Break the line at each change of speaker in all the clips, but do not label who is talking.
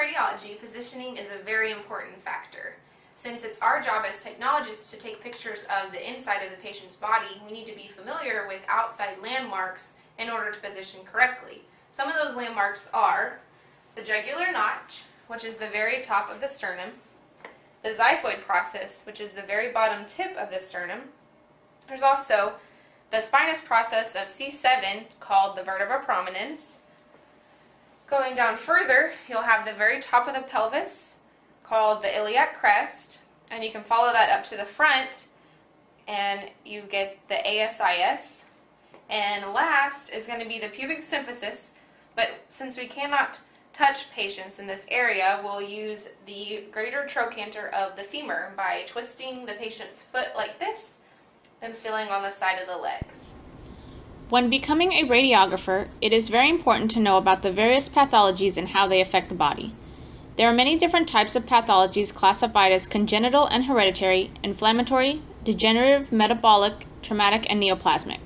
radiology, positioning is a very important factor. Since it's our job as technologists to take pictures of the inside of the patient's body, we need to be familiar with outside landmarks in order to position correctly. Some of those landmarks are the jugular notch, which is the very top of the sternum, the xiphoid process, which is the very bottom tip of the sternum. There's also the spinous process of C7, called the vertebra prominence. Going down further, you'll have the very top of the pelvis, called the iliac crest, and you can follow that up to the front, and you get the ASIS. And last is going to be the pubic symphysis, but since we cannot touch patients in this area, we'll use the greater trochanter of the femur by twisting the patient's foot like this and feeling on the side of the leg.
When becoming a radiographer, it is very important to know about the various pathologies and how they affect the body. There are many different types of pathologies classified as congenital and hereditary, inflammatory, degenerative, metabolic, traumatic, and neoplasmic.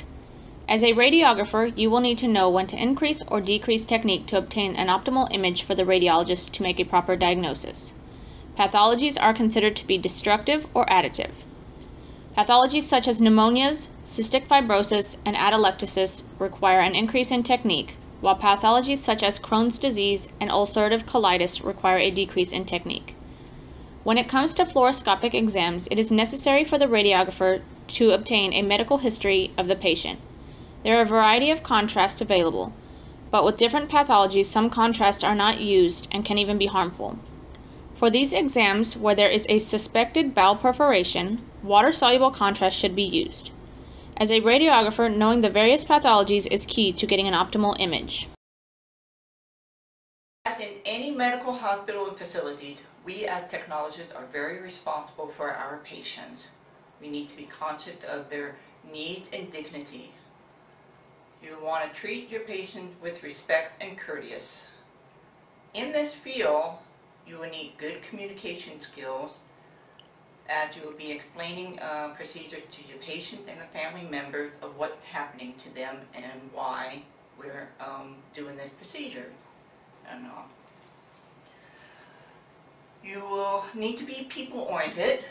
As a radiographer, you will need to know when to increase or decrease technique to obtain an optimal image for the radiologist to make a proper diagnosis. Pathologies are considered to be destructive or additive. Pathologies such as pneumonias, cystic fibrosis, and atelectasis require an increase in technique, while pathologies such as Crohn's disease and ulcerative colitis require a decrease in technique. When it comes to fluoroscopic exams, it is necessary for the radiographer to obtain a medical history of the patient. There are a variety of contrasts available, but with different pathologies, some contrasts are not used and can even be harmful. For these exams where there is a suspected bowel perforation, water-soluble contrast should be used. As a radiographer, knowing the various pathologies is key to getting an optimal image.
In any medical hospital and facility, we as technologists are very responsible for our patients. We need to be conscious of their needs and dignity. You want to treat your patient with respect and courteous. In this field, you will need good communication skills as you will be explaining procedures to your patient and the family members of what's happening to them and why we're doing this procedure. You will need to be people-oriented,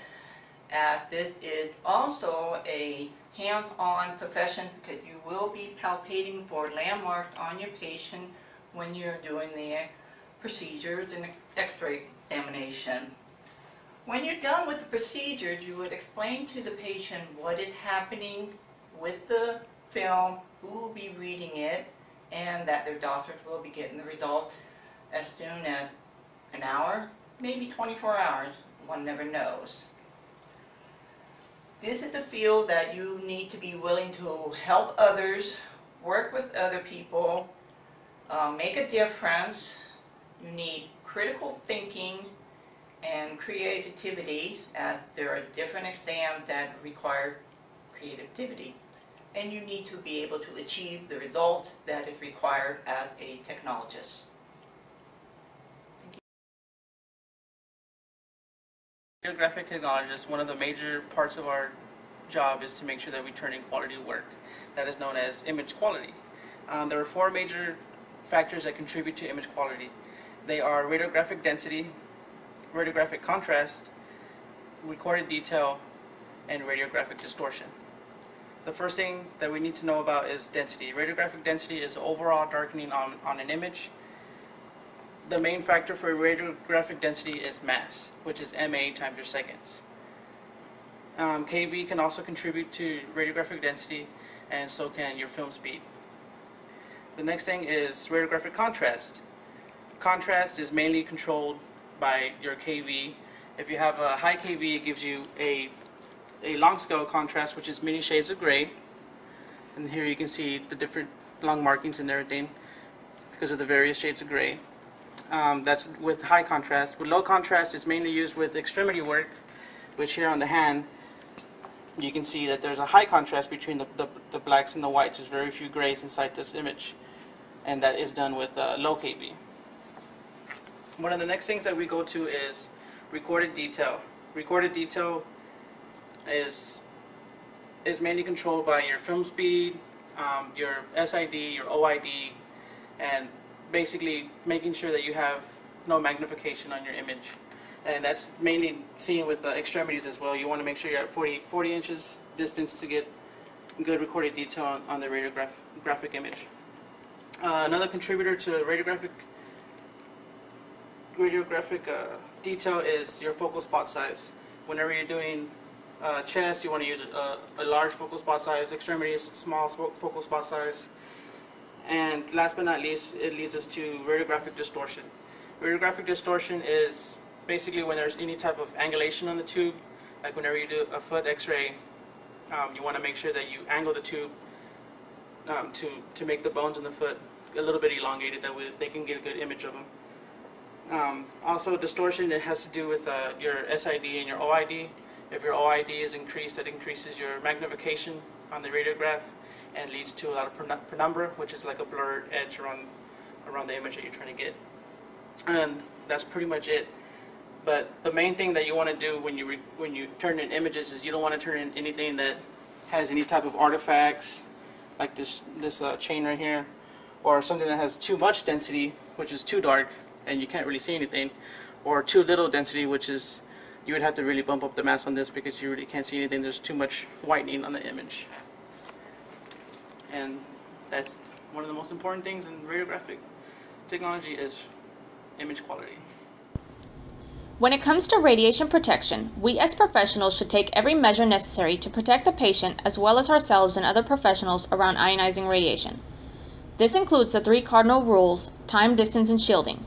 as this is also a hands-on profession because you will be palpating for landmarks on your patient when you're doing the procedures and x-ray examination. When you're done with the procedures, you would explain to the patient what is happening with the film, who will be reading it, and that their doctors will be getting the results as soon as an hour, maybe 24 hours. One never knows. This is a field that you need to be willing to help others, work with other people, make a difference. You need critical thinking and creativity, as there are different exams that require creativity. And you need to be able to achieve the results that is required as a technologist.
Radiographic technologists, one of the major parts of our job is to make sure that we turn in quality work. That is known as image quality. There are four major factors that contribute to image quality. They are radiographic density, radiographic contrast, recorded detail, and radiographic distortion. The first thing that we need to know about is density. Radiographic density is overall darkening on an image. The main factor for radiographic density is mass, which is MA times your seconds. KV can also contribute to radiographic density, and so can your film speed. The next thing is radiographic contrast. Contrast is mainly controlled by your KV. If you have a high KV, it gives you a long scale contrast, which is many shades of gray. And here you can see the different lung markings and everything because of the various shades of gray. That's with high contrast. With low contrast, it's mainly used with extremity work, which here on the hand, you can see that there's a high contrast between the blacks and the whites. There's very few grays inside this image, and that is done with low KV. One of the next things that we go to is recorded detail. Recorded detail is mainly controlled by your film speed, your SID, your OID, and basically making sure that you have no magnification on your image. And that's mainly seen with extremities as well. You want to make sure you're at 40 inches distance to get good recorded detail on the radiographic image. Another contributor to radiographic detail is your focal spot size. Whenever you're doing chest, you want to use a large focal spot size, extremities, small focal spot size. And last but not least, it leads us to radiographic distortion. Radiographic distortion is basically when there's any type of angulation on the tube, like whenever you do a foot x-ray, you want to make sure that you angle the tube to make the bones in the foot a little bit elongated, that way they can get a good image of them. Also, distortion, it has to do with your SID and your OID. If your OID is increased, that increases your magnification on the radiograph and leads to a lot of penumbra, which is like a blurred edge around the image that you're trying to get. And that's pretty much it. But the main thing that you want to do when you turn in images is you don't want to turn in anything that has any type of artifacts, like this chain right here, or something that has too much density, which is too dark and you can't really see anything, or too little density, which is you would have to really bump up the mask on this because you really can't see anything. There's too much whitening on the image. And that's one of the most important things in radiographic technology is image quality.
When it comes to radiation protection, we as professionals should take every measure necessary to protect the patient as well as ourselves and other professionals around ionizing radiation. This includes the 3 cardinal rules: time, distance, and shielding.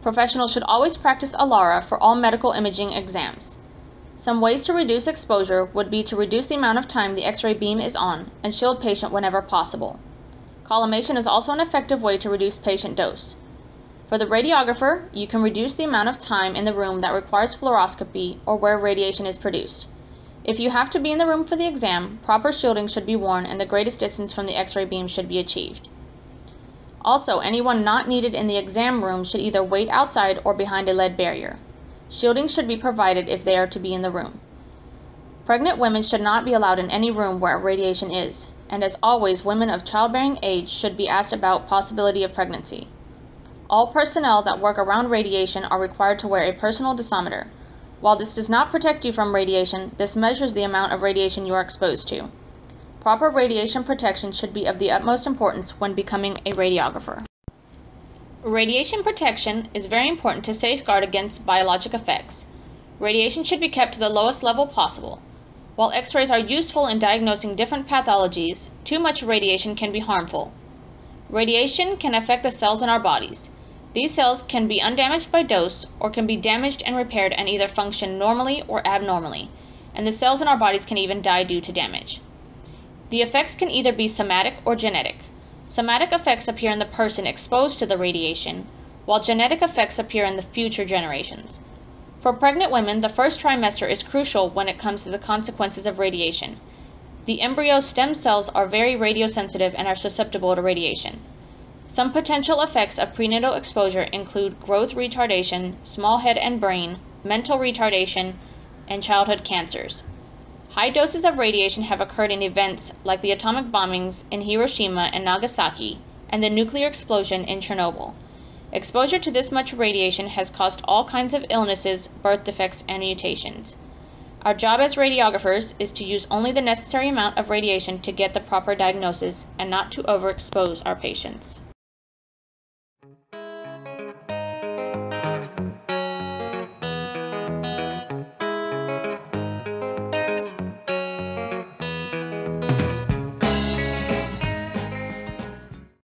Professionals should always practice ALARA for all medical imaging exams. Some ways to reduce exposure would be to reduce the amount of time the X-ray beam is on and shield patient whenever possible. Collimation is also an effective way to reduce patient dose. For the radiographer, you can reduce the amount of time in the room that requires fluoroscopy or where radiation is produced. If you have to be in the room for the exam, proper shielding should be worn and the greatest distance from the X-ray beam should be achieved. Also, anyone not needed in the exam room should either wait outside or behind a lead barrier. Shielding should be provided if they are to be in the room. Pregnant women should not be allowed in any room where radiation is, and as always, women of childbearing age should be asked about possibility of pregnancy. All personnel that work around radiation are required to wear a personal dosimeter. While this does not protect you from radiation, this measures the amount of radiation you are exposed to. Proper radiation protection should be of the utmost importance when becoming a radiographer. Radiation protection is very important to safeguard against biologic effects. Radiation should be kept to the lowest level possible. While X-rays are useful in diagnosing different pathologies, too much radiation can be harmful. Radiation can affect the cells in our bodies. These cells can be undamaged by dose or can be damaged and repaired and either function normally or abnormally, and the cells in our bodies can even die due to damage. The effects can either be somatic or genetic. Somatic effects appear in the person exposed to the radiation, while genetic effects appear in the future generations. For pregnant women, the first trimester is crucial when it comes to the consequences of radiation. The embryo stem cells are very radiosensitive and are susceptible to radiation. Some potential effects of prenatal exposure include growth retardation, small head and brain, mental retardation, and childhood cancers. High doses of radiation have occurred in events like the atomic bombings in Hiroshima and Nagasaki and the nuclear explosion in Chernobyl. Exposure to this much radiation has caused all kinds of illnesses, birth defects, and mutations. Our job as radiographers is to use only the necessary amount of radiation to get the proper diagnosis and not to overexpose our patients.